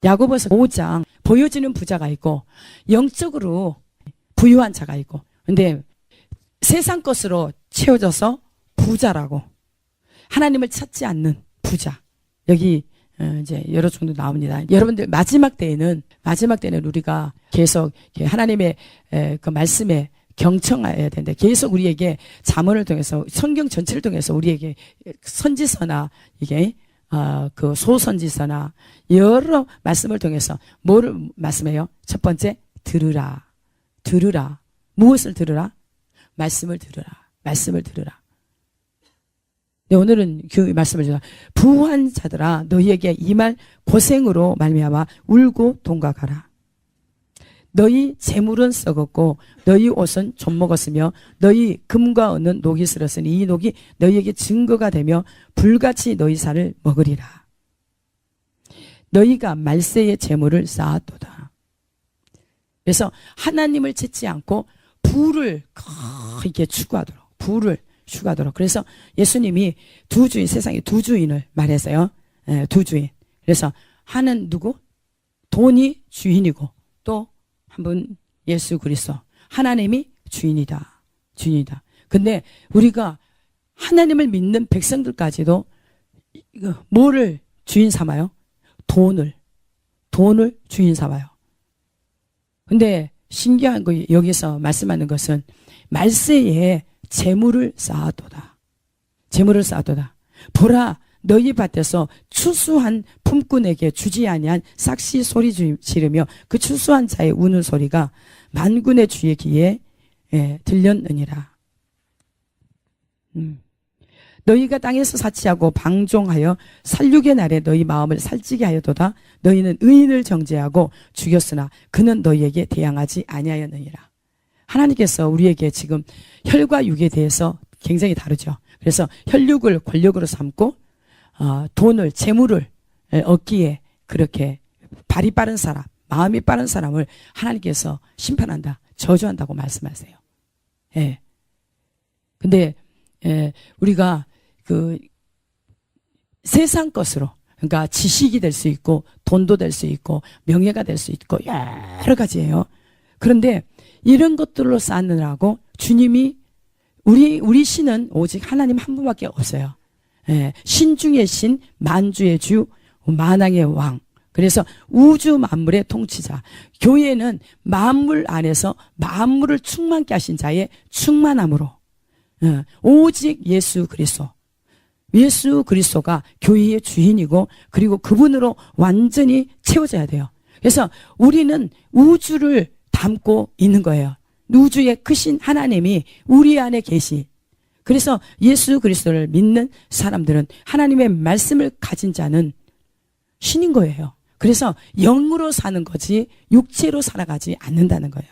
야고보서 5장 보여지는 부자가 있고 영적으로 부유한 자가 있고, 근데 세상 것으로 채워져서 부자라고, 하나님을 찾지 않는 부자. 여기 이제 여러 정도 나옵니다. 여러분들 마지막 때에는 우리가 계속 하나님의 그 말씀에 경청해야 되는데, 계속 우리에게 잠언을 통해서, 성경 전체를 통해서 우리에게 선지서나 이게 그 소선지서나 여러 말씀을 통해서 뭐를 말씀해요? 첫 번째, 들으라. 무엇을 들으라? 말씀을 들으라. 네, 오늘은 그 말씀을 주라. 부한 자들아, 너희에게 이 말 고생으로 말미암아 울고 동각하라. 너희 재물은 썩었고 너희 옷은 좀 먹었으며 너희 금과 은은 녹이 슬었으니 이 녹이 너희에게 증거가 되며 불같이 너희 살을 먹으리라. 너희가 말세의 재물을 쌓았도다. 그래서 하나님을 찾지 않고 부를 이렇게 추구하도록, 그래서 예수님이 세상에 두 주인을 말했어요. 두 주인. 그래서 하나는 누구? 돈이 주인이고, 또 한 분 예수 그리스도, 하나님이 주인이다. 근데 우리가 하나님을 믿는 백성들까지도 뭐를 주인 삼아요? 돈을 주인 삼아요. 근데 신기한 거, 여기서 말씀하는 것은 말세에 재물을 쌓아도다. 보라, 너희 밭에서 추수한 품꾼에게 주지 아니한 삭시 소리 지르며 그 추수한 자의 우는 소리가 만군의 주의 귀에 들렸느니라. 너희가 땅에서 사치하고 방종하여 살육의 날에 너희 마음을 살찌게 하여도다. 너희는 의인을 정죄하고 죽였으나 그는 너희에게 대항하지 아니하였느니라. 하나님께서 우리에게 지금 혈과 육에 대해서 굉장히 다르죠. 그래서 혈육을 권력으로 삼고 돈을, 재물을 얻기에 그렇게 발이 빠른 사람, 마음이 빠른 사람을 하나님께서 심판한다, 저주한다고 말씀하세요. 예. 근데 우리가 그 세상 것으로, 그러니까 지식이 될 수 있고 돈도 될 수 있고 명예가 될 수 있고 여러 가지예요. 그런데 이런 것들로 쌓느라고 주님이 우리 신은 오직 하나님 한 분밖에 없어요. 신 중의 신, 만주의 주, 만왕의 왕. 그래서 우주 만물의 통치자. 교회는 만물 안에서 만물을 충만케 하신 자의 충만함으로, 오직 예수 그리스도가 교회의 주인이고, 그리고 그분으로 완전히 채워져야 돼요. 그래서 우리는 우주를 담고 있는 거예요. 우주의 크신 하나님이 우리 안에 계시. 그래서 예수 그리스도를 믿는 사람들은, 하나님의 말씀을 가진 자는 신인 거예요. 그래서 영으로 사는 거지 육체로 살아가지 않는다는 거예요.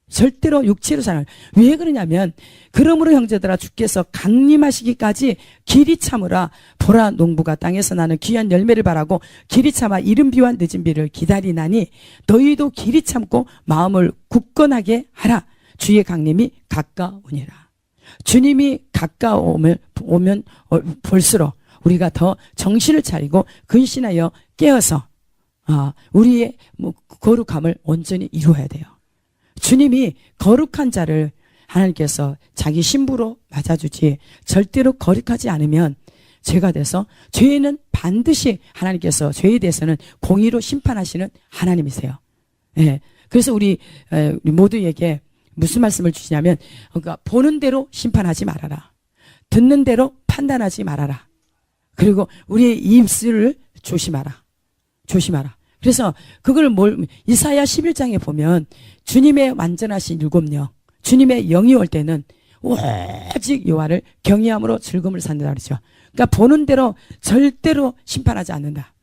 절대로 육체로 살아요. 왜 그러냐면, 그러므로 형제들아 주께서 강림하시기까지 길이 참으라. 보라, 농부가 땅에서 나는 귀한 열매를 바라고 길이 참아 이른 비와 늦은 비를 기다리나니 너희도 길이 참고 마음을 굳건하게 하라. 주의 강림이 가까우니라. 주님이 가까우면 볼수록 우리가 더 정신을 차리고 근신하여 깨어서 우리의 거룩함을 온전히 이루어야 돼요. 주님이 거룩한 자를 하나님께서 자기 신부로 맞아주지, 절대로 거룩하지 않으면 죄가 돼서, 죄는 반드시 하나님께서 죄에 대해서는 공의로 심판하시는 하나님이세요. 예. 그래서 우리 모두에게 무슨 말씀을 주시냐면, 그러니까 보는 대로 심판하지 말아라. 듣는 대로 판단하지 말아라. 그리고 우리의 입술을 조심하라. 그래서 그걸 이사야 11장에 보면 주님의 완전하신 일곱 영, 주님의 영이 올 때는 오직 여호와를 경외함으로 즐거움을 산다 그러죠. 그러니까 보는 대로 절대로 심판하지 않는다.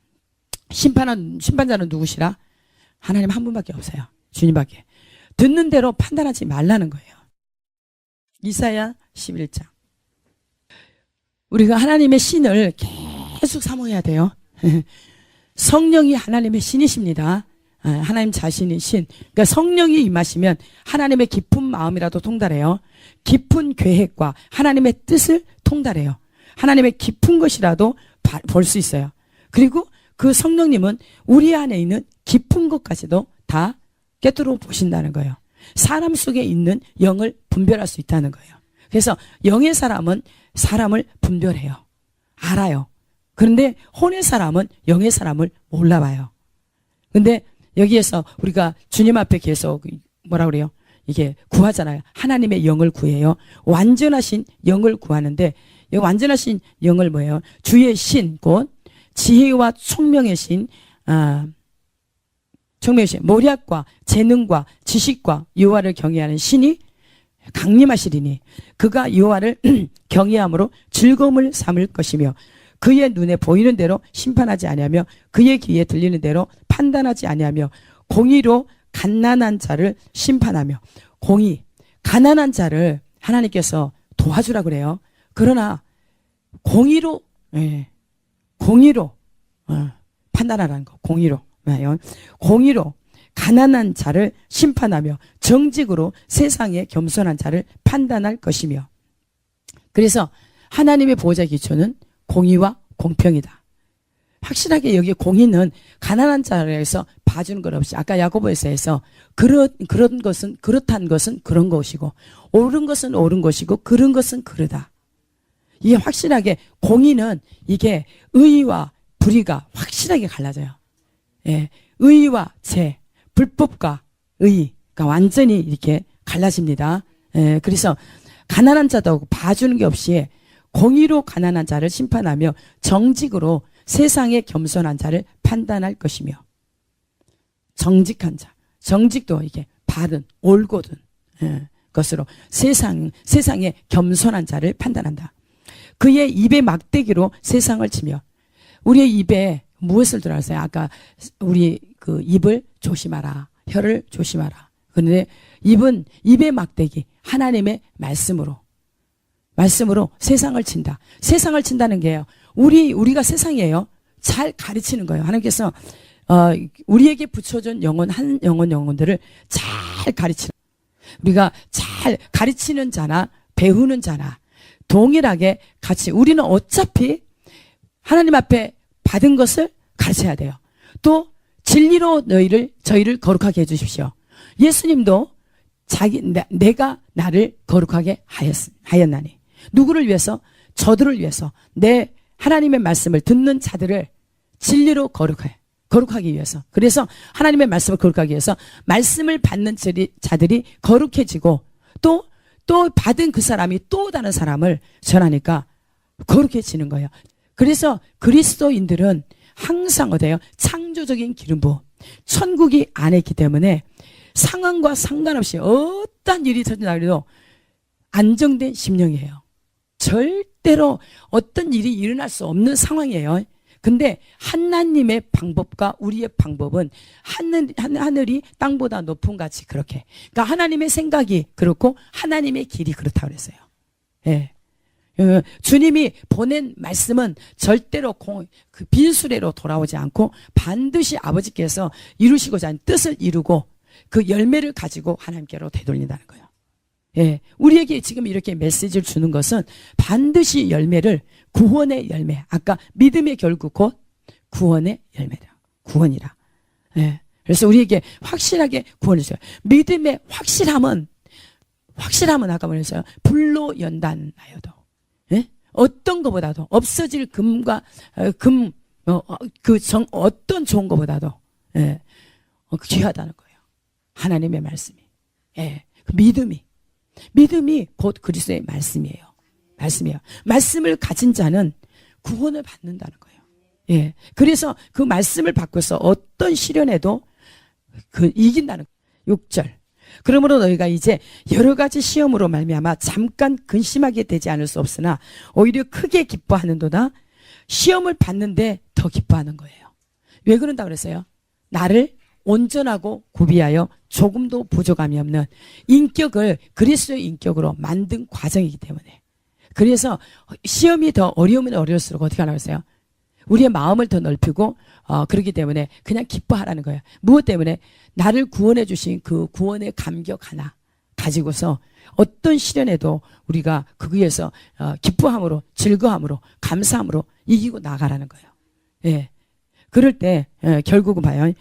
심판자는 누구시라? 하나님 한 분밖에 없어요. 주님밖에. 듣는 대로 판단하지 말라는 거예요. 이사야 11장. 우리가 하나님의 신을 계속 사모해야 돼요. 성령이 하나님의 신이십니다. 하나님 자신이 신. 그러니까 성령이 임하시면 하나님의 깊은 마음이라도 통달해요. 깊은 계획과 하나님의 뜻을 통달해요. 하나님의 깊은 것이라도 볼 수 있어요. 그리고 그 성령님은 우리 안에 있는 깊은 것까지도 다 꿰뚫어 보신다는 거예요. 사람 속에 있는 영을 분별할 수 있다는 거예요. 그래서 영의 사람은 사람을 분별해요. 알아요. 그런데 혼의 사람은 영의 사람을 몰라봐요. 근데 여기에서 우리가 주님 앞에 계속 뭐라 그래요? 이게 구하잖아요. 하나님의 영을 구해요. 완전하신 영을 구하는데 이 완전하신 영을 뭐예요? 주의 신, 곧 지혜와 총명의 신, 총명의 신, 모략과 재능과 지식과 여호와를 경외하는 신이 강림하시리니 그가 여호와를 경외함으로 즐거움을 삼을 것이며 그의 눈에 보이는 대로 심판하지 아니하며 그의 귀에 들리는 대로 판단하지 아니하며 공의로 갓난한 자를 심판하며 공의, 가난한 자를 하나님께서 도와주라 그래요. 그러나 공의로 판단하라는 거. 공의로 가난한 자를 심판하며 정직으로 세상에 겸손한 자를 판단할 것이며. 그래서 하나님의 보호자 기초는 공의와 공평이다. 확실하게 여기 공의는 가난한 자에서 봐주는 것 없이 아까 야고보서에서 그런 것은 그렇단 것은 그런 것이고 옳은 것은 옳은 것이고 그런 것은 그르다. 이게 확실하게 공의는 이게 의와 불의가 확실하게 갈라져요. 예, 의와 죄, 불법과 의가 완전히 이렇게 갈라집니다. 예, 그래서 가난한 자도 봐주는 게 없이 공의로 가난한 자를 심판하며 정직으로 세상에 겸손한 자를 판단할 것이며. 정직한 자, 정직도 이게 바른, 옳고든 것으로 세상에 겸손한 자를 판단한다. 그의 입의 막대기로 세상을 치며. 우리의 입에 무엇을 들어왔어요? 아까 우리 그 입을 조심하라, 혀를 조심하라. 그런데 입은 입의 막대기, 하나님의 말씀으로 세상을 친다. 세상을 친다는 게요. 우리가 세상이에요. 잘 가르치는 거예요. 하나님께서 우리에게 붙여준 영혼들을 잘 가르치는, 우리가 잘 가르치는 자나 배우는 자나 동일하게 같이 우리는 어차피 하나님 앞에 받은 것을 가르쳐야 돼요. 또 진리로 저희를 거룩하게 해주십시오. 예수님도 내가 나를 거룩하게 하였나니. 누구를 위해서? 저들을 위해서. 내 하나님의 말씀을 듣는 자들을 진리로 거룩하기 위해서. 그래서 하나님의 말씀을 거룩하기 위해서 말씀을 받는 자들이 거룩해지고 또 받은 그 사람이 또 다른 사람을 전하니까 거룩해지는 거예요. 그래서 그리스도인들은 항상 어때요? 창조적인 기름부어. 천국이 안에 있기 때문에 상황과 상관없이 어떤 일이 터진다고 안정된 심령이에요. 절대로 어떤 일이 일어날 수 없는 상황이에요. 근데 하나님의 방법과 우리의 방법은 하늘이 땅보다 높은 같이 그렇게. 그러니까 하나님의 생각이 그렇고 하나님의 길이 그렇다고 그랬어요. 예. 주님이 보낸 말씀은 절대로 그 빈수레로 돌아오지 않고 반드시 아버지께서 이루시고자 하는 뜻을 이루고 그 열매를 가지고 하나님께로 되돌린다는 거예요. 예, 우리에게 지금 이렇게 메시지를 주는 것은 반드시 열매를, 구원의 열매, 아까 믿음의 결국 곧 구원의 열매다. 구원이라. 예, 그래서 우리에게 확실하게 구원을 줘요. 믿음의 확실함은 아까 뭐랬어요? 불로 연단하여도, 예? 어떤 것보다도 없어질 어떤 좋은 것보다도 귀하다는 거예요. 하나님의 말씀이. 예, 그 믿음이 곧 그리스도의 말씀이에요. 말씀을 가진 자는 구원을 받는다는 거예요. 예. 그래서 그 말씀을 받고서 어떤 시련에도 이긴다는 거예요. 6절. 그러므로 너희가 이제 여러 가지 시험으로 말미암아 잠깐 근심하게 되지 않을 수 없으나 오히려 크게 기뻐하는도다. 시험을 받는데 더 기뻐하는 거예요. 왜 그런다 그랬어요? 나를 온전하고 구비하여 조금도 부족함이 없는 인격을 그리스도의 인격으로 만든 과정이기 때문에. 그래서 시험이 더 어려우면 어려울수록 어떻게 하라고 했어요? 우리의 마음을 더 넓히고 그렇기 때문에 그냥 기뻐하라는 거예요. 무엇 때문에? 나를 구원해 주신 그 구원의 감격 하나 가지고서 어떤 시련에도 우리가 거기에서 기뻐함으로, 즐거움으로, 감사함으로 이기고 나가라는 거예요. 예. 그럴 때 결국은 봐요.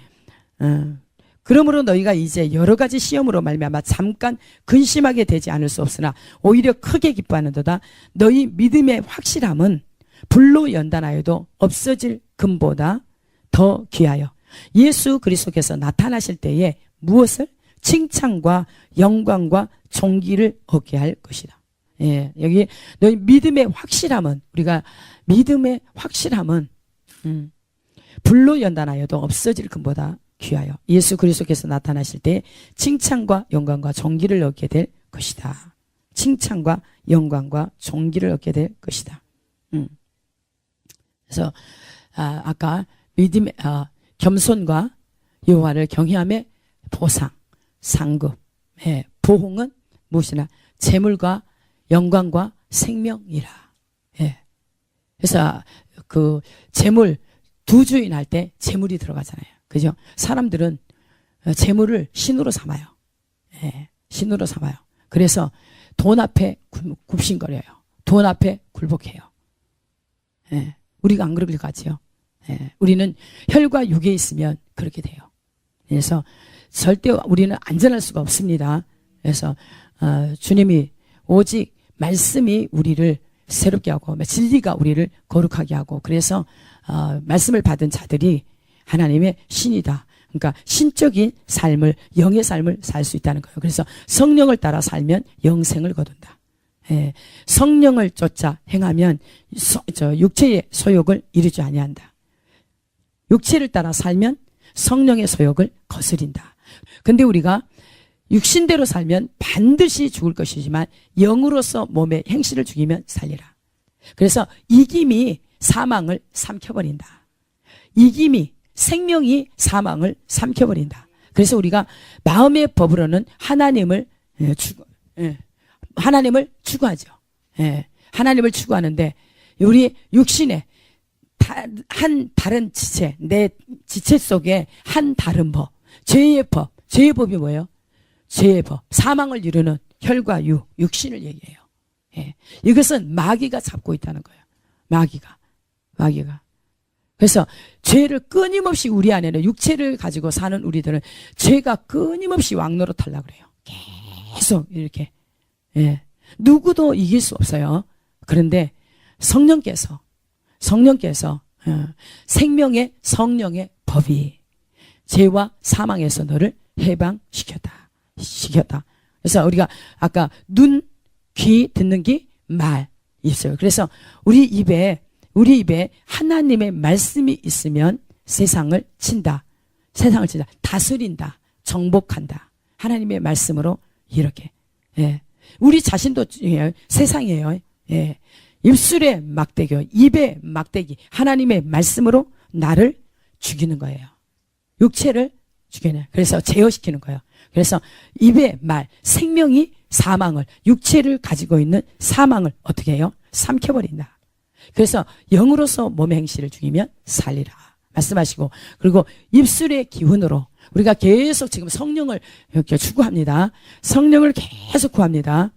그러므로 너희가 이제 여러 가지 시험으로 말미암아 잠깐 근심하게 되지 않을 수 없으나 오히려 크게 기뻐하는도다. 너희 믿음의 확실함은 불로 연단하여도 없어질 금보다 더 귀하여 예수 그리스도께서 나타나실 때에 무엇을? 칭찬과 영광과 존귀를 얻게 할 것이다. 예, 여기 너희 믿음의 확실함은, 우리가 믿음의 확실함은 불로 연단하여도 없어질 금보다 귀하여 예수 그리스도께서 나타나실 때 칭찬과 영광과 존귀를 얻게 될 것이다. 칭찬과 영광과 존귀를 얻게 될 것이다. 그래서 아까 믿음의 겸손과 여호와를 경외함의 보상, 상급, 보홍은 무엇이나 재물과 영광과 생명이라. 그래서 그 재물 두 주인 할 때 재물이 들어가잖아요. 그죠? 사람들은 재물을 신으로 삼아요. 신으로 삼아요. 그래서 돈 앞에 굽신거려요. 돈 앞에 굴복해요. 우리가 안 그럴 것 같지요? 우리는 혈과 육에 있으면 그렇게 돼요. 그래서 절대 우리는 안전할 수가 없습니다. 그래서 주님이 오직 말씀이 우리를 새롭게 하고 진리가 우리를 거룩하게 하고, 그래서 말씀을 받은 자들이 하나님의 신이다. 그러니까 신적인 삶을, 영의 삶을 살 수 있다는 거예요. 그래서 성령을 따라 살면 영생을 거둔다. 성령을 쫓아 행하면 육체의 소욕을 이루지 아니한다. 육체를 따라 살면 성령의 소욕을 거스린다. 근데 우리가 육신대로 살면 반드시 죽을 것이지만 영으로서 몸의 행실을 죽이면 살리라. 그래서 이김이 사망을 삼켜버린다. 이김이, 생명이 사망을 삼켜버린다. 그래서 우리가 마음의 법으로는 하나님을 추구하죠. 하나님을 추구하는데 우리 육신에 한 다른 지체, 내 지체 속에 한 다른 법, 죄의 법, 죄의 법이 뭐예요? 죄의 법, 사망을 이루는 혈과 육신을 얘기해요. 이것은 마귀가 잡고 있다는 거예요. 마귀가. 그래서 죄를 끊임없이 우리 안에는, 육체를 가지고 사는 우리들은 죄가 끊임없이 왕노릇하려고 그래요. 계속 이렇게. 누구도 이길 수 없어요. 그런데 성령께서 생명의 성령의 법이 죄와 사망에서 너를 해방시켰다. 그래서 우리가 아까 눈, 귀, 듣는 귀, 말 있어요. 그래서 우리 입에 하나님의 말씀이 있으면 세상을 친다. 다스린다. 정복한다. 하나님의 말씀으로 이렇게. 우리 자신도 세상이에요. 입술에 막대기, 입에 막대기, 하나님의 말씀으로 나를 죽이는 거예요. 육체를 죽이는. 그래서 제어시키는 거예요. 그래서 입의 말, 생명이 사망을, 육체를 가지고 있는 사망을 어떻게 해요? 삼켜버린다. 그래서 영으로서 몸의 행실을 죽이면 살리라 말씀하시고, 그리고 입술의 기운으로 우리가 계속 지금 성령을 이렇게 추구합니다. 성령을 계속 구합니다.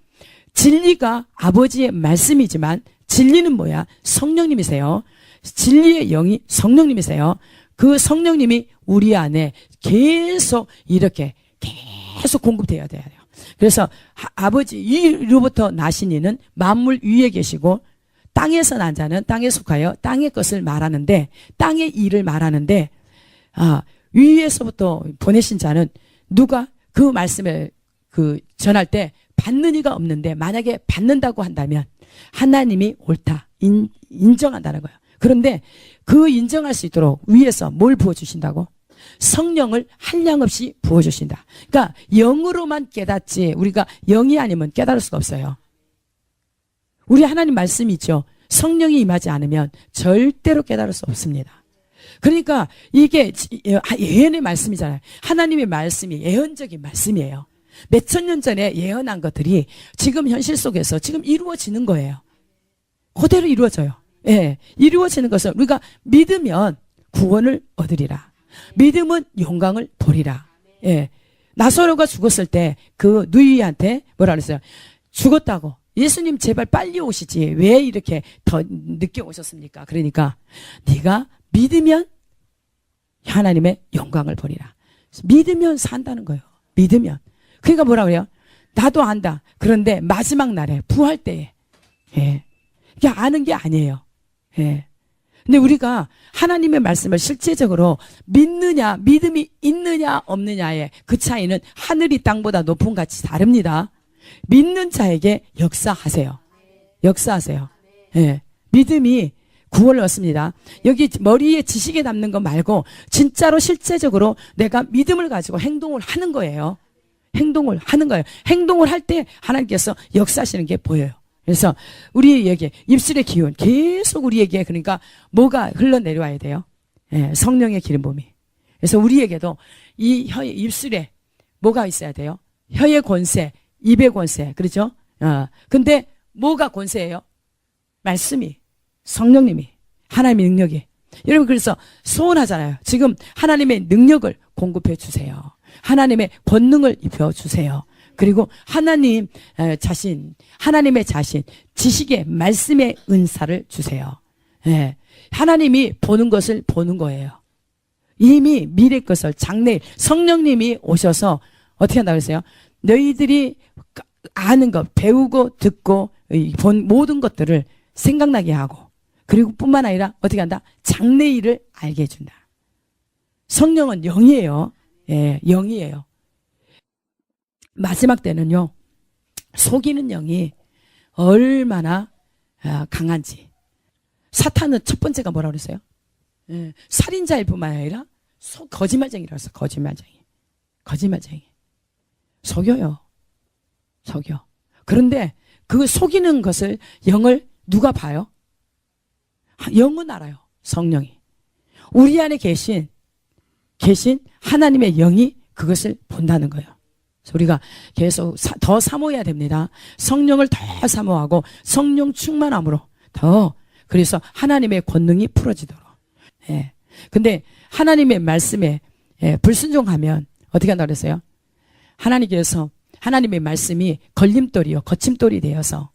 진리가 아버지의 말씀이지만 진리는 뭐야? 성령님이세요. 진리의 영이 성령님이세요. 그 성령님이 우리 안에 계속 이렇게 계속 공급되어야 돼요. 그래서 아버지 위로부터 나신 이는 만물 위에 계시고 땅에서 난 자는 땅에 속하여 땅의 것을 말하는데, 땅의 일을 말하는데, 위에서부터 보내신 자는 누가 그 말씀을 전할 때 받는 이가 없는데, 만약에 받는다고 한다면 하나님이 옳다 인정한다는 거예요. 그런데 그 인정할 수 있도록 위에서 뭘 부어주신다고? 성령을 한량없이 부어주신다. 그러니까 영으로만 깨닫지 우리가 영이 아니면 깨달을 수가 없어요. 우리 하나님 말씀이 있죠. 성령이 임하지 않으면 절대로 깨달을 수 없습니다. 그러니까 이게 예언의 말씀이잖아요. 하나님의 말씀이 예언적인 말씀이에요. 몇천 년 전에 예언한 것들이 지금 현실 속에서 지금 이루어지는 거예요. 그대로 이루어져요. 이루어지는 것을 우리가 믿으면 구원을 얻으리라. 믿음은 영광을 보리라. 나사로가 죽었을 때 그 누이한테 뭐라 그랬어요? 죽었다고. 예수님 제발 빨리 오시지. 왜 이렇게 더 늦게 오셨습니까? 그러니까 네가 믿으면 하나님의 영광을 보리라. 믿으면 산다는 거예요. 믿으면. 그러니까 뭐라 그래요? 나도 안다. 그런데 마지막 날에 부활 때에 예. 이게 아는 게 아니에요. 예. 근데 우리가 하나님의 말씀을 실제적으로 믿느냐, 믿음이 있느냐 없느냐의 그 차이는 하늘이 땅보다 높은 같이 다릅니다. 믿는 자에게 역사하세요. 역사하세요. 예. 믿음이 구원을 얻습니다. 여기 머리에 지식에 담는 거 말고 진짜로 실제적으로 내가 믿음을 가지고 행동을 하는 거예요. 행동을 하는 거예요. 행동을 할 때 하나님께서 역사하시는 게 보여요. 그래서 우리에게 입술의 기운 계속 우리에게 그러니까 뭐가 흘러내려와야 돼요? 예, 성령의 기름 부음이. 그래서 우리에게도 이 혀의 입술에 뭐가 있어야 돼요? 혀의 권세, 입의 권세. 그렇죠? 근데 뭐가 권세예요? 말씀이, 성령님이, 하나님의 능력이. 여러분 그래서 소원하잖아요. 지금 하나님의 능력을 공급해 주세요. 하나님의 권능을 입혀 주세요. 그리고 하나님 자신, 하나님의 자신, 지식의 말씀의 은사를 주세요. 예. 하나님이 보는 것을 보는 거예요. 이미 미래 것을 장래일 성령님이 오셔서 어떻게 한다고 했어요? 너희들이 아는 것, 배우고 듣고 본 모든 것들을 생각나게 하고 그리고 뿐만 아니라 어떻게 한다? 장래일을 알게 해준다. 성령은 영이에요. 예, 영이에요. 마지막 때는요, 속이는 영이 얼마나 강한지. 사탄은 첫 번째가 뭐라고 그랬어요? 예, 살인자일 뿐만 아니라 거짓말쟁이라고 했어요. 거짓말쟁이. 속여요. 속여. 그런데 그 속이는 것을 영을 누가 봐요? 영은 알아요. 성령이. 우리 안에 계신 하나님의 영이 그것을 본다는 거예요. 그래서 우리가 계속 더 사모해야 됩니다. 성령을 더 사모하고 성령 충만함으로 더 그래서 하나님의 권능이 풀어지도록. 예. 근데 하나님의 말씀에 불순종하면 어떻게 한다고 그랬어요? 하나님께서 하나님의 말씀이 걸림돌이요 거침돌이 되어서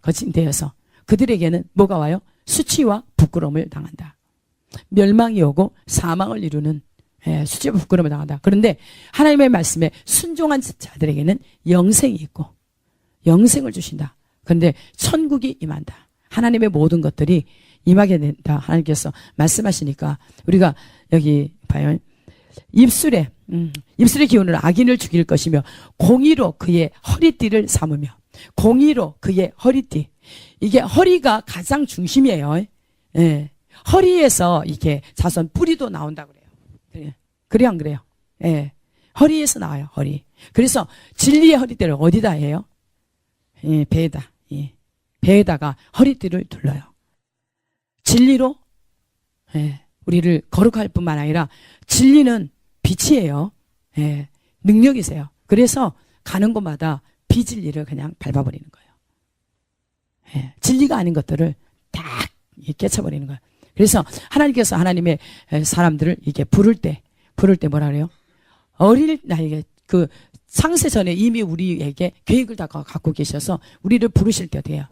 거침되어서 그들에게는 뭐가 와요? 수치와 부끄러움을 당한다. 멸망이 오고 사망을 이루는 수치와 부끄러움을 당한다. 그런데 하나님의 말씀에 순종한 자들에게는 영생이 있고 영생을 주신다. 그런데 천국이 임한다. 하나님의 모든 것들이 임하게 된다. 하나님께서 말씀하시니까 우리가 여기 봐요. 입술의 기운으로 악인을 죽일 것이며 공의로 그의 허리띠를 삼으며 공의로 그의 허리띠. 이게 허리가 가장 중심이에요. 예. 허리에서 이게 자손 뿌리도 나온다고 그래요. 그래요, 안 그래요? 예. 허리에서 나와요, 허리. 그래서 진리의 허리띠를 어디다 해요? 예, 배에다. 예. 배에다가 허리띠를 둘러요. 진리로 우리를 거룩할 뿐만 아니라 진리는 빛이에요. 예. 능력이세요. 그래서 가는 곳마다 비진리를 그냥 밟아버리는 거예요. 예. 진리가 아닌 것들을 딱 깨쳐버리는 거예요. 그래서 하나님께서 하나님의 사람들을 이게 부를 때 뭐라 그래요? 어릴 나이에 그 창세 전에 이미 우리에게 계획을 다 갖고 계셔서 우리를 부르실 때 어떻게 해요?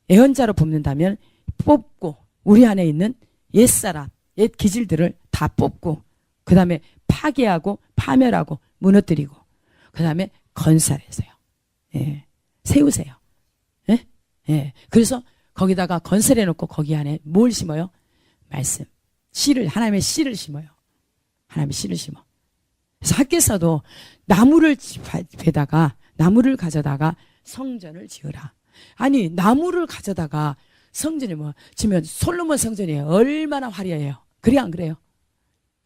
애언자로 붓는다면 뽑고 우리 안에 있는 옛사람, 옛 기질들을 다 뽑고 그 다음에 파괴하고 파멸하고 무너뜨리고 그 다음에 건설하세요. 예. 세우세요. 예? 예. 그래서 거기다가 건설해 놓고 거기 안에 뭘 심어요? 말씀. 씨를, 하나님의 씨를 심어요. 하나님의 씨를 심어. 그래서 학교에서도 나무를 가져다가 성전을 지으라. 아니, 나무를 가져다가 성전이 지면 솔로몬 성전이 얼마나 화려해요. 그래, 안 그래요?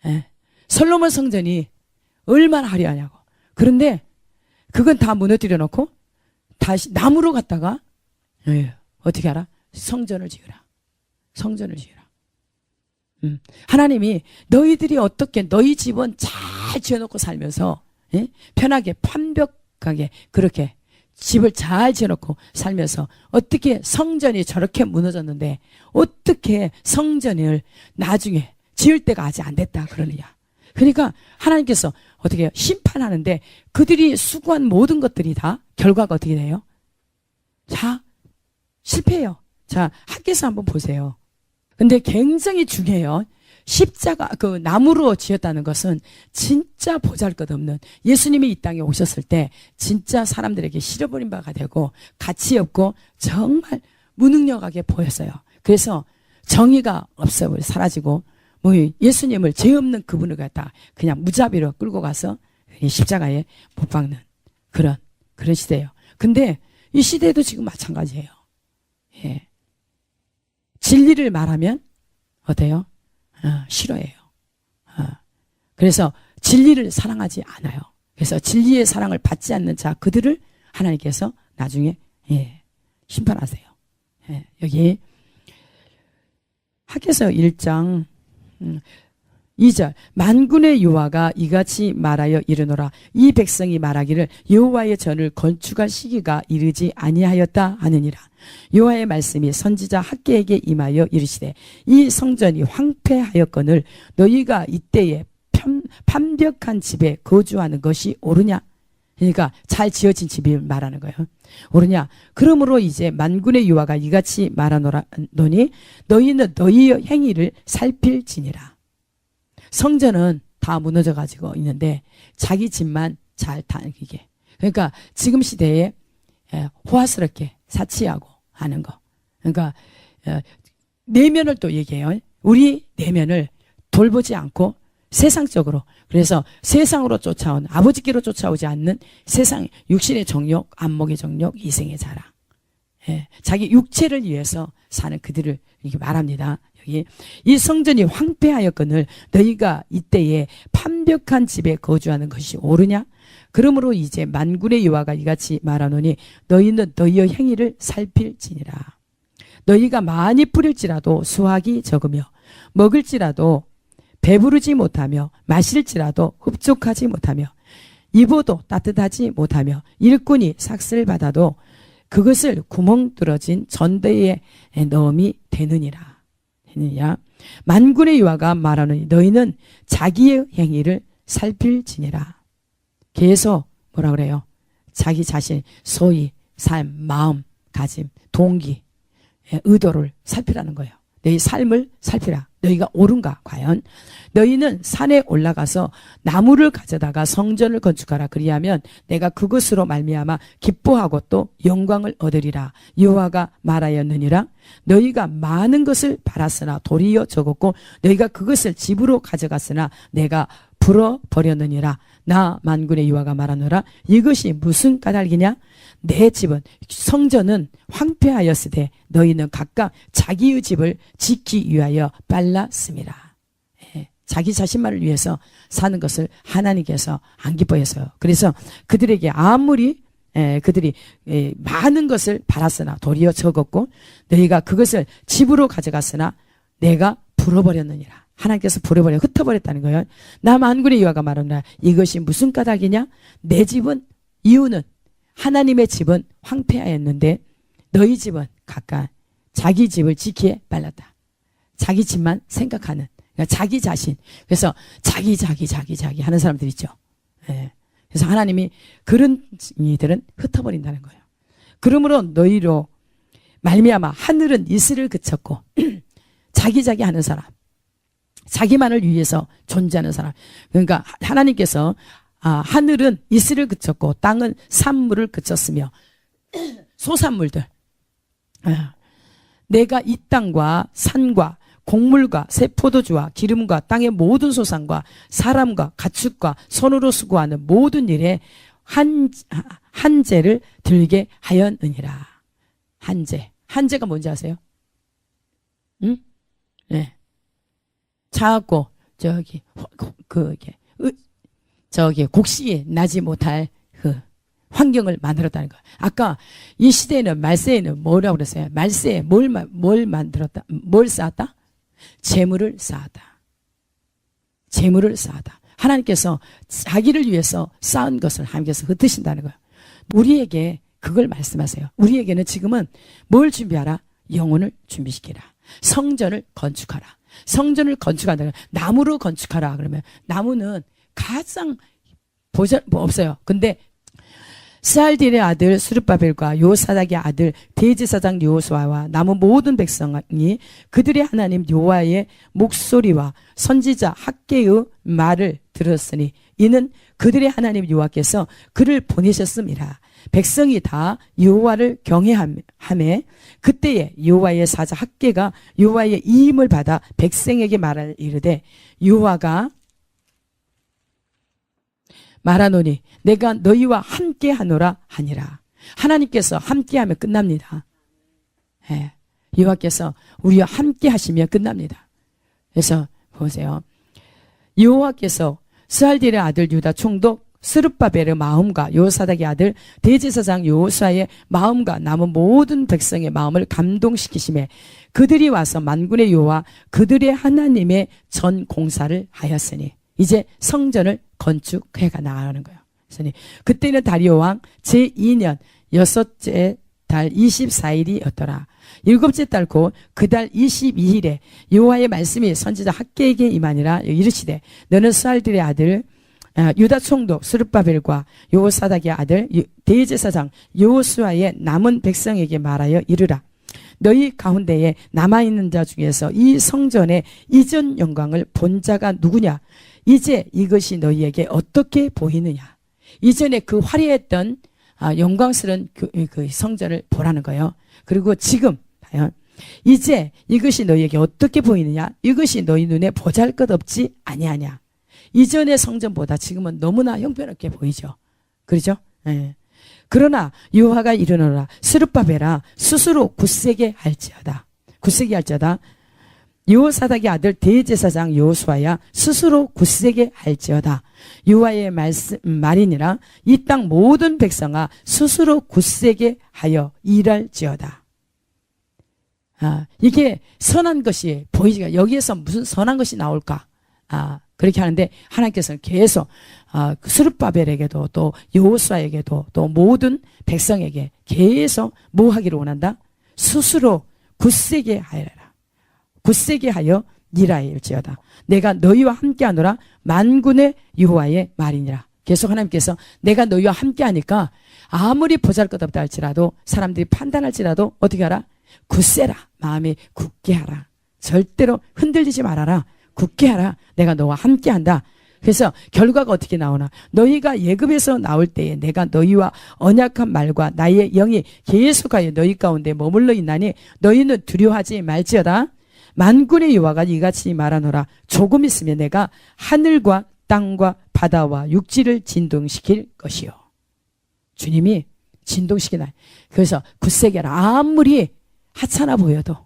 예. 솔로몬 성전이 얼마나 화려하냐고. 그런데 그건 다 무너뜨려 놓고 다시 나무로 갖다가 어떻게 알아? 성전을 지으라. 성전을 지으라. 하나님이 너희들이 어떻게 너희 집은 잘 지어놓고 살면서 편하게 완벽하게 그렇게 집을 잘 지어놓고 살면서 어떻게 성전이 저렇게 무너졌는데 어떻게 성전을 나중에 지을 때가 아직 안 됐다 그러느냐. 그러니까 하나님께서 어떻게 해요? 심판하는데 그들이 수고한 모든 것들이 다 결과가 어떻게 돼요? 자, 실패해요. 자, 학교에서 한번 보세요. 근데 굉장히 중요해요. 십자가 그 나무로 지었다는 것은 진짜 보잘것없는, 예수님이 이 땅에 오셨을 때 진짜 사람들에게 실어버린 바가 되고 가치 없고 정말 무능력하게 보였어요. 그래서 정의가 없어 사라지고 뭐 예수님을 죄 없는 그분을 갖다 그냥 무자비로 끌고 가서 십자가에 못 박는 그런 시대예요. 근데 이 시대도 지금 마찬가지예요. 예. 진리를 말하면 어때요? 싫어해요. 그래서 진리를 사랑하지 않아요. 그래서 진리의 사랑을 받지 않는 자 그들을 하나님께서 나중에 심판하세요. 여기 학개서 1장 2절, 만군의 여호와가 이같이 말하여 이르노라. 이 백성이 말하기를 여호와의 전을 건축할 시기가 이르지 아니하였다 하느니라. 여호와의 말씀이 선지자 학개에게 임하여 이르시되 이 성전이 황폐하였거늘 너희가 이때에 판벽한 집에 거주하는 것이 옳으냐. 그러니까 잘 지어진 집이 말하는 거예요. 옳으냐. 그러므로 이제 만군의 여호와가 이같이 말하노니 너희는 너희의 행위를 살필지니라. 성전은 다 무너져 가지고 있는데 자기 집만 잘 다니게. 그러니까 지금 시대에 호화스럽게 사치하고 하는 거. 그러니까 내면을 또 얘기해요. 우리 내면을 돌보지 않고 세상적으로, 그래서 세상으로 쫓아온, 아버지께로 쫓아오지 않는 세상 육신의 정욕, 안목의 정욕, 이생의 자랑, 자기 육체를 위해서 사는 그들을 이렇게 말합니다. 여기 이 성전이 황폐하였거늘 너희가 이때에 판벽한 집에 거주하는 것이 옳으냐. 그러므로 이제 만군의 여호와가 이같이 말하노니 너희는 너희의 행위를 살필지니라. 너희가 많이 뿌릴지라도 수확이 적으며 먹을지라도 배부르지 못하며 마실지라도 흡족하지 못하며 입어도 따뜻하지 못하며 일꾼이 삭슬 받아도 그것을 구멍 뚫어진 전대에 넣음이 되느니라. 만군의 여호와가 말하노니 너희는 자기의 행위를 살필지니라. 계속 뭐라 그래요? 자기 자신, 소위 삶, 마음, 가짐, 동기, 의도를 살피라는 거예요. 너희 삶을 살피라. 너희가 옳은가 과연? 너희는 산에 올라가서 나무를 가져다가 성전을 건축하라. 그리하면 내가 그것으로 말미암아 기뻐하고 또 영광을 얻으리라. 여호와가 말하였느니라. 너희가 많은 것을 바랐으나 도리어 적었고 너희가 그것을 집으로 가져갔으나 내가 불어버렸느니라. 나 만군의 여호와가 말하노라. 이것이 무슨 까닭이냐? 내 집은, 성전은 황폐하였으되 너희는 각각 자기의 집을 짓기 위하여 빨랐음이라. 자기 자신만을 위해서 사는 것을 하나님께서 안 기뻐해서요. 그래서 그들에게 아무리 그들이 많은 것을 바랐으나 도리어 적었고 너희가 그것을 집으로 가져갔으나 내가 불어버렸느니라. 하나님께서 불어버려 흩어버렸다는 거예요. 나 만군의 여호와가 말하노라. 이것이 무슨 까닭이냐? 내 집은, 이유는 하나님의 집은 황폐하였는데 너희 집은 각각 자기 집을 지키에 빨랐다. 자기 집만 생각하는, 그러니까 자기 자신. 그래서 자기 하는 사람들 있죠. 그래서 하나님이 그런 이들은 흩어버린다는 거예요. 그러므로 너희로 말미암아 하늘은 이슬을 그쳤고 자기 하는 사람, 자기만을 위해서 존재하는 사람. 그러니까 하나님께서 하늘은 이슬을 그쳤고 땅은 산물을 그쳤으며 소산물들, 내가 이 땅과 산과 곡물과 새 포도주와 기름과 땅의 모든 소산과 사람과 가축과 손으로 수고하는 모든 일에 한제를 들게 하였느니라. 한제가 뭔지 아세요? 응? 네. 차갑고 곡식이 나지 못할 그 환경을 만들었다는 거예요. 아까 이 시대에는, 말세에는 뭐라고 그랬어요? 말세에 뭘 만들었다? 뭘 쌓았다? 재물을 쌓았다. 하나님께서 자기를 위해서 쌓은 것을 하나님께서 흩으신다는 거예요. 우리에게 그걸 말씀하세요. 우리에게는 지금은 뭘 준비하라? 영혼을 준비시키라. 성전을 건축하라. 성전을 건축한다. 나무로 건축하라. 그러면 나무는 가장 없어요. 근데 스알딜의 아들 스룹바벨과 요사닥의 아들 대제사장 여호수아와 남은 모든 백성이 그들의 하나님 여호와의 목소리와 선지자 학개의 말을 들었으니 이는 그들의 하나님 여호와께서 그를 보내셨음이라. 백성이 다 여호와를 경외하매 그때에 여호와의 사자 학개가 여호와의 이임을 받아 백성에게 말하여 이르되 여호와가 말하노니 내가 너희와 함께 하노라 하니라. 하나님께서 함께하면 끝납니다. 예, 여호와께서 우리와 함께 하시면 끝납니다. 그래서 보세요. 여호와께서 스알딜의 아들 유다 총독 스룹바벨의 마음과 요사닥의 아들 대제사장 여호수아의 마음과 남은 모든 백성의 마음을 감동시키심에 그들이 와서 만군의 여호와 그들의 하나님의 전 공사를 하였으니 이제 성전을 건축해가 나가는 거예요. 그때는 다리오 왕 제2년 여섯째 달 24일이었더라. 일곱째 달 곧 그 달 22일에 여호와의 말씀이 선지자 학개에게 임하니라. 이르시되 너는 스알딜의 아들 유다 총독 스룹바벨과 여호사닥의 아들 대제사장 여호수아의 남은 백성에게 말하여 이르라. 너희 가운데에 남아있는 자 중에서 이 성전의 이전 영광을 본 자가 누구냐? 이제 이것이 너희에게 어떻게 보이느냐? 이전에 그 화려했던 영광스러운 그 성전을 보라는 거예요. 그리고 지금 봐요. 이제 이것이 너희에게 어떻게 보이느냐? 이것이 너희 눈에 보잘것없지 아니하냐? 이전의 성전보다 지금은 너무나 형편없게 보이죠. 그렇죠? 예. 그러나 여호와가 이르노라. 스룹바벨아 스스로 굳세게 할지어다. 굳세게 할지어다. 여호사닥의 아들 대제사장 여호수아야 스스로 굳세게 할지어다. 여호와의 말이니라. 이 땅 모든 백성아 스스로 굳세게 하여 일할지어다. 이게 선한 것이 보이지가 여기에서 무슨 선한 것이 나올까? 그렇게 하는데 하나님께서는 계속 스룹바벨에게도 또 여호수아에게도 또 모든 백성에게 계속 뭐 하기를 원한다? 스스로 굳세게 하여라. 굳세게 하여 일하일지어다. 내가 너희와 함께하노라. 만군의 여호와의 말이니라. 계속 하나님께서 내가 너희와 함께하니까 아무리 보잘것없다 할지라도 사람들이 판단할지라도 어떻게 하라? 굳세라. 마음이 굳게 하라. 절대로 흔들리지 말아라. 굳게 하라. 내가 너와 함께한다. 그래서 결과가 어떻게 나오나? 너희가 예굽에서 나올 때에 내가 너희와 언약한 말과 나의 영이 계속하여 너희 가운데 머물러 있나니 너희는 두려워하지 말지어다. 만군의 여호와가 이같이 말하노라. 조금 있으면 내가 하늘과 땅과 바다와 육지를 진동시킬 것이요. 주님이 진동시키나. 그래서 굳세게 하라. 아무리 하찮아 보여도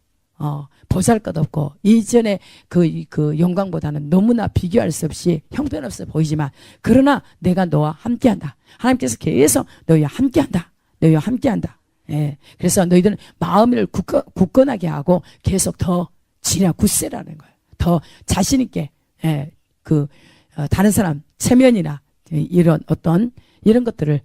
보잘것없고 이전에 그 영광보다는 너무나 비교할 수 없이 형편없어 보이지만 그러나 내가 너와 함께한다. 하나님께서 계속 너희와 함께한다. 너희와 함께한다. 예. 그래서 너희들은 마음을 굳건하게 하고 계속 더 지나 굳세라는 거예요. 더 자신 있게 다른 사람 체면이나 이런 이런 것들을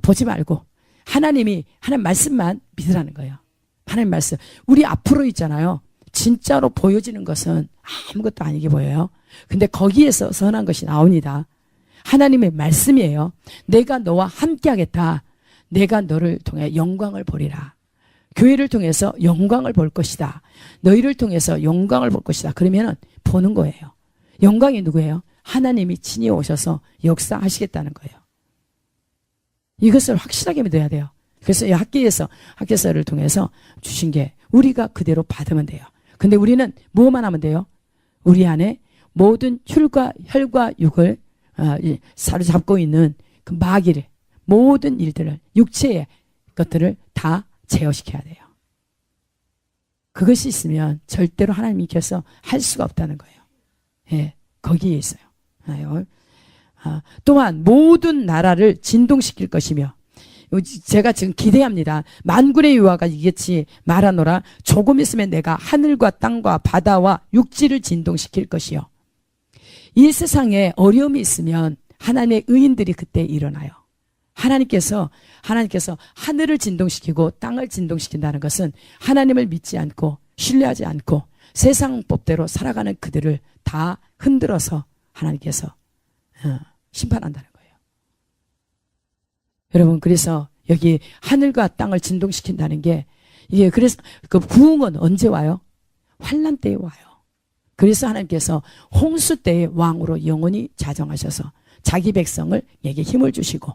보지 말고 하나님 말씀만 믿으라는 거예요. 하나님 말씀. 우리 앞으로 있잖아요. 진짜로 보여지는 것은 아무것도 아니게 보여요. 근데 거기에서 선한 것이 나옵니다. 하나님의 말씀이에요. 내가 너와 함께 하겠다. 내가 너를 통해 영광을 보리라. 교회를 통해서 영광을 볼 것이다. 너희를 통해서 영광을 볼 것이다. 그러면은 보는 거예요. 영광이 누구예요? 하나님이 친히 오셔서 역사하시겠다는 거예요. 이것을 확실하게 믿어야 돼요. 그래서 이 학개서를 통해서 주신 게 우리가 그대로 받으면 돼요. 근데 우리는 뭐만 하면 돼요? 우리 안에 모든 혈과 육을 사로잡고 있는 그 마귀를 모든 일들을 육체의 것들을 다 제어시켜야 돼요. 그것이 있으면 절대로 하나님께서 할 수가 없다는 거예요. 예, 거기에 있어요. 또한 모든 나라를 진동시킬 것이며 제가 지금 기대합니다. 만군의 여호와가 이같이 말하노라. 조금 있으면 내가 하늘과 땅과 바다와 육지를 진동시킬 것이요. 이 세상에 어려움이 있으면 하나님의 의인들이 그때 일어나요. 하나님께서 하늘을 진동시키고 땅을 진동시킨다는 것은 하나님을 믿지 않고 신뢰하지 않고 세상 법대로 살아가는 그들을 다 흔들어서 하나님께서 심판한다는 거예요. 여러분, 그래서 여기 하늘과 땅을 진동시킨다는 게, 이게 그래서 그 부흥은 언제 와요? 환난 때에 와요. 그래서 하나님께서 홍수 때의 왕으로 영원히 자정하셔서 자기 백성을 에게 힘을 주시고,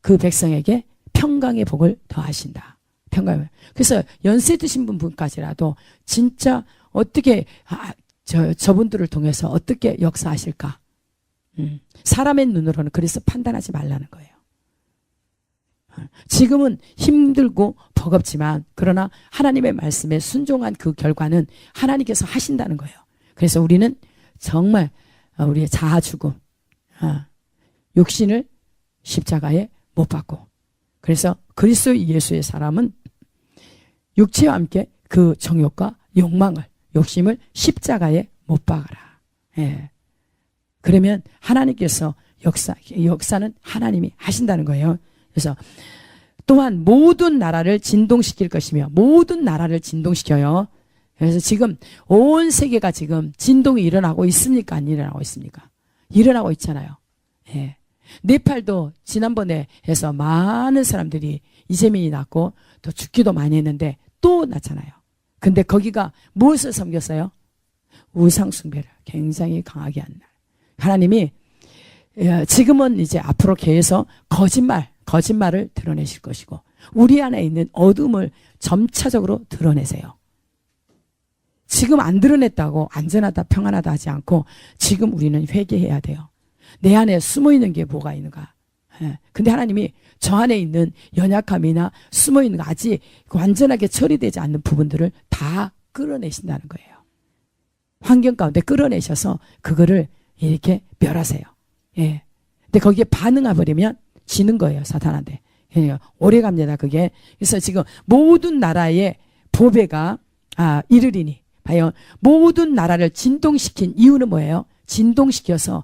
그 백성에게 평강의 복을 더하신다. 평강을. 그래서 연세 드신 분까지라도 진짜 어떻게 저분들을 통해서 어떻게 역사하실까? 사람의 눈으로는 그래서 판단하지 말라는 거예요. 지금은 힘들고 버겁지만 그러나 하나님의 말씀에 순종한 그 결과는 하나님께서 하신다는 거예요. 그래서 우리는 정말 우리의 자아 죽음, 육신을 십자가에 못 박고, 그래서 그리스도 예수의 사람은 육체와 함께 그 정욕과 욕망을, 욕심을 십자가에 못 박아라. 예. 그러면 하나님께서 역사는 하나님이 하신다는 거예요. 그래서 또한 모든 나라를 진동시킬 것이며, 모든 나라를 진동시켜요. 그래서 지금 온 세계가 지금 진동이 일어나고 있습니까? 안 일어나고 있습니까? 일어나고 있잖아요. 예. 네팔도 지난번에 해서 많은 사람들이 이재민이 났고 또 죽기도 많이 했는데 또 났잖아요. 근데 거기가 무엇을 섬겼어요? 우상숭배를 굉장히 강하게 한 날. 하나님이 지금은 이제 앞으로 계속 거짓말을 드러내실 것이고, 우리 안에 있는 어둠을 점차적으로 드러내세요. 지금 안 드러냈다고 안전하다 평안하다 하지 않고 지금 우리는 회개해야 돼요. 내 안에 숨어있는 게 뭐가 있는가. 근데 하나님이 저 안에 있는 연약함이나 숨어있는 거, 아직 완전하게 처리되지 않는 부분들을 다 끌어내신다는 거예요. 환경 가운데 끌어내셔서 그거를 이렇게 멸하세요. 예. 근데 거기에 반응해버리면 지는 거예요, 사탄한테. 오래 갑니다, 그게. 그래서 지금 모든 나라의 보배가 이르리니, 봐요. 모든 나라를 진동시킨 이유는 뭐예요? 진동시켜서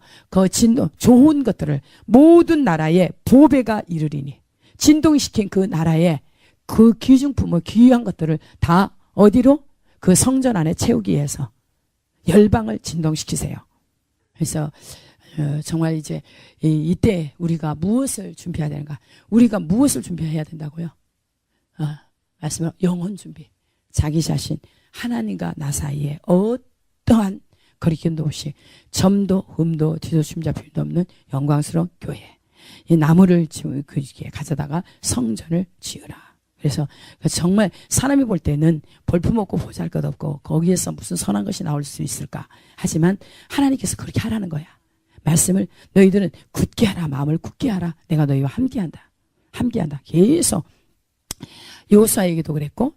좋은 것들을, 모든 나라의 보배가 이르리니, 진동시킨 그 나라의 그 귀중품을, 귀한 것들을 다 어디로? 그 성전 안에 채우기 위해서 열방을 진동시키세요. 그래서 정말 이제 이때 우리가 무엇을 준비해야 되는가? 우리가 무엇을 준비해야 된다고요? 말씀은 영혼 준비. 자기 자신, 하나님과 나 사이에 어떠한 거리낌도 없이 점도 흠도 뒤도 잡힘도 없는 영광스러운 교회. 이 나무를 가져다가 성전을 지으라. 그래서 정말 사람이 볼 때는 볼품없고 보잘것없고 거기에서 무슨 선한 것이 나올 수 있을까? 하지만 하나님께서 그렇게 하라는 거야. 말씀을 너희들은 굳게 하라. 마음을 굳게 하라. 내가 너희와 함께한다. 함께한다. 계속 여호수아에게도 그랬고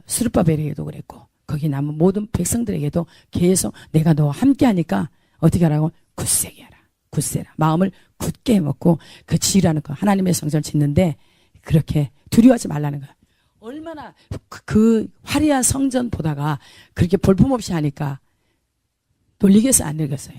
스룹바벨에게도 그랬고 거기 남은 모든 백성들에게도 계속 내가 너와 함께하니까 어떻게 하라고? 굳세게 하라. 굳세라. 마음을 굳게 먹고 그 지으라는 거. 하나님의 성전을 짓는데 그렇게 두려워하지 말라는 거야. 얼마나 그 화려한 성전 보다가 그렇게 볼품없이 하니까 놀리겠어요? 안 놀리겠어요?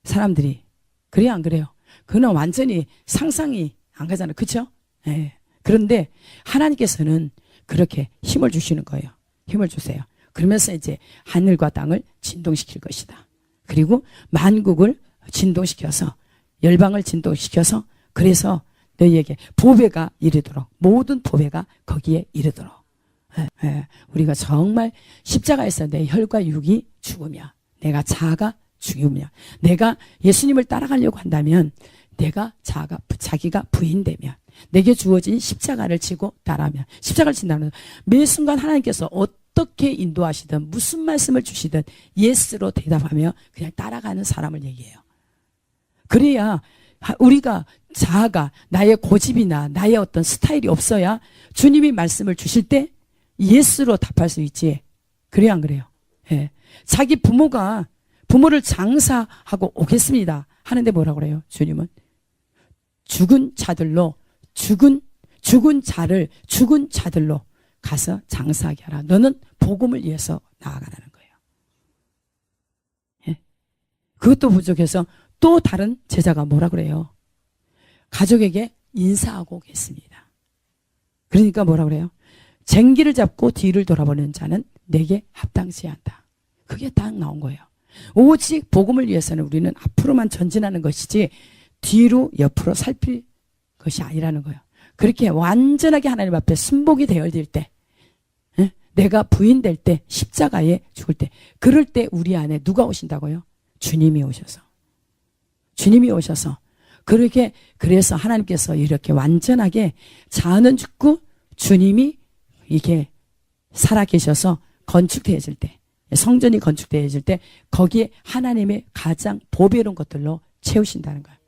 사람들이. 그래요? 안 그래요? 그는 완전히 상상이 안 가잖아요. 그렇죠? 예. 그런데 하나님께서는 그렇게 힘을 주시는 거예요. 힘을 주세요. 그러면서 이제 하늘과 땅을 진동시킬 것이다. 그리고 만국을 진동시켜서, 열방을 진동시켜서, 그래서 너희에게 보배가 이르도록, 모든 보배가 거기에 이르도록. 우리가 정말 십자가에서 내 혈과 육이 죽으며 내가 자아가 죽으며, 내가 예수님을 따라가려고 한다면 내가 자기가 부인되면, 내게 주어진 십자가를 지고 따라하면, 십자가를 진다는 매 순간 하나님께서 어떻게 인도하시든 무슨 말씀을 주시든 예스로 대답하며 그냥 따라가는 사람을 얘기해요. 그래야 우리가 자아가, 나의 고집이나 나의 어떤 스타일이 없어야 주님이 말씀을 주실 때 예스로 답할 수 있지. 그래요, 안 그래요? 예. 자기 부모를 장사하고 오겠습니다 하는데 뭐라고 그래요? 주님은 죽은 자들로 가서 장사하게 하라. 너는 복음을 위해서 나아가라는 거예요. 예. 그것도 부족해서 또 다른 제자가 뭐라 그래요? 가족에게 인사하고 오겠습니다. 그러니까 뭐라 그래요? 쟁기를 잡고 뒤를 돌아보는 자는 내게 합당치 않다. 그게 딱 나온 거예요. 오직 복음을 위해서는 우리는 앞으로만 전진하는 것이지 뒤로 옆으로 살필 것이 아니라는 거예요. 그렇게 완전하게 하나님 앞에 순복이 되어질 때, 내가 부인될 때, 십자가에 죽을 때, 그럴 때 우리 안에 누가 오신다고요? 주님이 오셔서. 주님이 오셔서. 그렇게, 그래서 하나님께서 이렇게 완전하게 자아는 죽고 주님이 이게 살아계셔서 건축되어질 때, 성전이 건축되어질 때, 거기에 하나님의 가장 보배로운 것들로 채우신다는 거예요.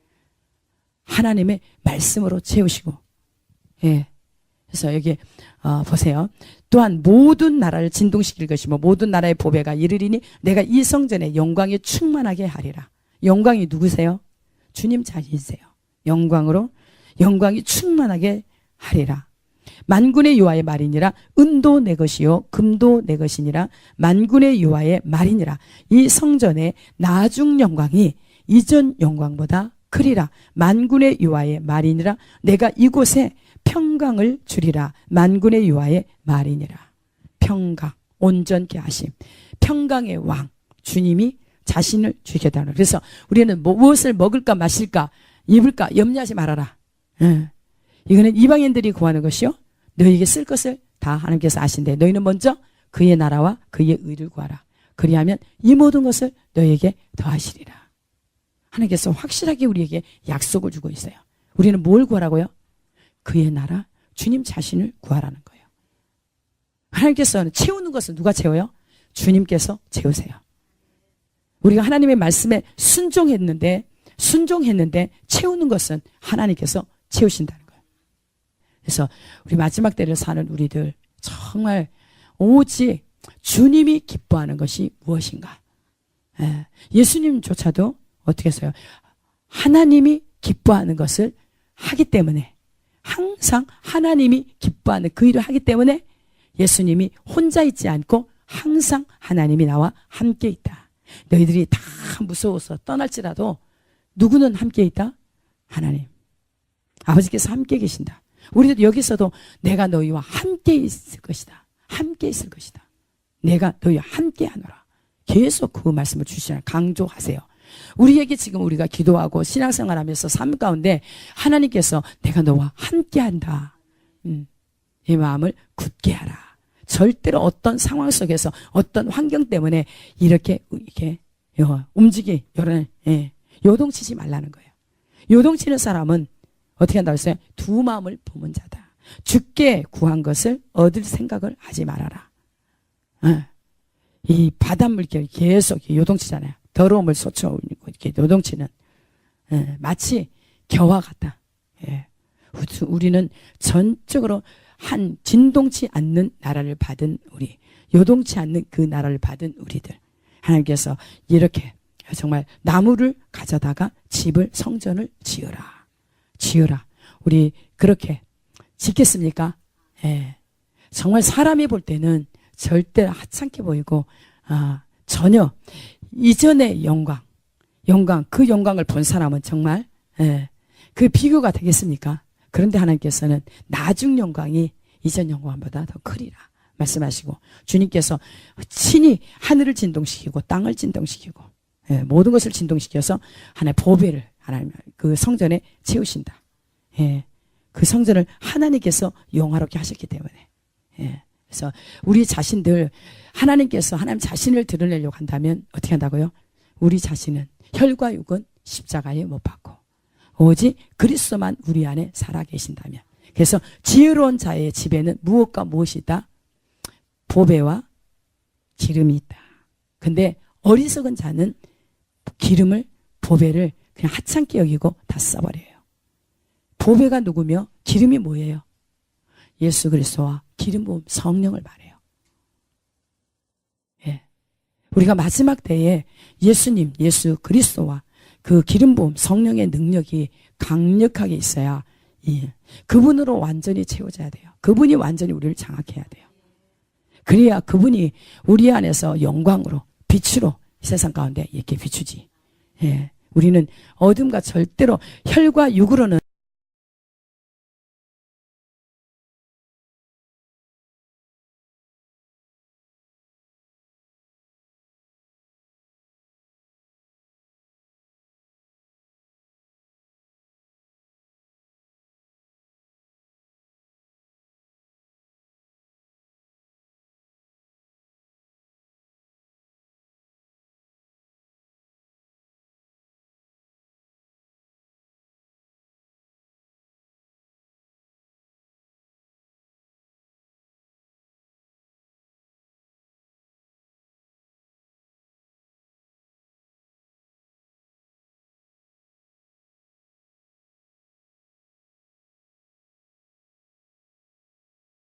하나님의 말씀으로 채우시고, 예. 그래서 여기, 보세요. 또한 모든 나라를 진동시킬 것이며 모든 나라의 보배가 이르리니 내가 이 성전에 영광이 충만하게 하리라. 영광이 누구세요? 주님 자신이세요. 영광으로 영광이 충만하게 하리라. 만군의 여호와의 말이니라. 은도 내 것이요 금도 내 것이니라. 만군의 여호와의 말이니라. 이 성전의 나중 영광이 이전 영광보다 크리라. 만군의 여호와의 말이니라. 내가 이곳에 평강을 주리라. 만군의 여호와의 말이니라. 평강, 온전케 하심. 평강의 왕 주님이 자신을 주겠다는. 그래서 우리는 무엇을 먹을까 마실까 입을까 염려하지 말아라. 이거는 이방인들이 구하는 것이요 너희에게 쓸 것을 다 하나님께서 아신대. 너희는 먼저 그의 나라와 그의 의를 구하라. 그리하면 이 모든 것을 너희에게 더하시리라. 하나님께서 확실하게 우리에게 약속을 주고 있어요. 우리는 뭘 구하라고요? 그의 나라, 주님 자신을 구하라는 거예요. 하나님께서는 채우는 것을 누가 채워요? 주님께서 채우세요. 우리가 하나님의 말씀에 순종했는데 채우는 것은 하나님께서 채우신다는 거예요. 그래서 우리 마지막 때를 사는 우리들 정말 오직 주님이 기뻐하는 것이 무엇인가? 예수님조차도 어떻게 했어요? 하나님이 기뻐하는 것을 하기 때문에 항상 하나님이 기뻐하는 그 일을 하기 때문에 예수님이 혼자 있지 않고 항상 하나님이 나와 함께 있다. 너희들이 다 무서워서 떠날지라도 누구는 함께 있다? 하나님. 아버지께서 함께 계신다. 우리도 여기서도 내가 너희와 함께 있을 것이다. 함께 있을 것이다. 내가 너희와 함께 하노라. 계속 그 말씀을 주시잖아요. 강조하세요. 우리에게 지금 우리가 기도하고 신앙생활하면서 삶 가운데 하나님께서 내가 너와 함께한다. 이 마음을 굳게 하라. 절대로 어떤 상황 속에서 어떤 환경 때문에 이렇게 요동치지 말라는 거예요. 요동치는 사람은 어떻게 한다고 했어요? 두 마음을 품은 자다. 주께 구한 것을 얻을 생각을 하지 말아라. 이 바닷물결이 계속 요동치잖아요. 더러움을 쏟아오고 이렇게 요동치는 마치 겨와 같다. 우리는 전적으로 한 진동치 않는 나라를 받은 우리, 요동치 않는 그 나라를 받은 우리들. 하나님께서 이렇게 정말 나무를 가져다가 집을 성전을 지으라. 우리 그렇게 짓겠습니까? 정말 사람이 볼 때는 절대 하찮게 보이고 전혀 이전의 영광 그 영광을 본 사람은 정말 그 비교가 되겠습니까? 그런데 하나님께서는 나중 영광이 이전 영광보다 더 크리라 말씀하시고 주님께서 친히 하늘을 진동시키고 땅을 진동시키고 모든 것을 진동시켜서 하나님의 보배를 하나님 그 성전에 채우신다. 그 성전을 하나님께서 영화롭게 하셨기 때문에 그래서 우리 자신들 하나님께서 하나님 자신을 드러내려고 한다면 어떻게 한다고요? 우리 자신은 혈과 육은 십자가에 못 박고 오직 그리스도만 우리 안에 살아계신다면 그래서 지혜로운 자의 집에는 무엇과 무엇이 있다? 보배와 기름이 있다. 근데 어리석은 자는 기름을 보배를 그냥 하찮게 여기고 다 써버려요. 보배가 누구며 기름이 뭐예요? 예수 그리스도와 기름 부음 성령을 말해요. 우리가 마지막 때에 예수님, 예수 그리스도와 그 기름 부음 성령의 능력이 강력하게 있어야 그분으로 완전히 채워져야 돼요. 그분이 완전히 우리를 장악해야 돼요. 그래야 그분이 우리 안에서 영광으로 빛으로 세상 가운데 이렇게 비추지. 우리는 어둠과 절대로 혈과 육으로는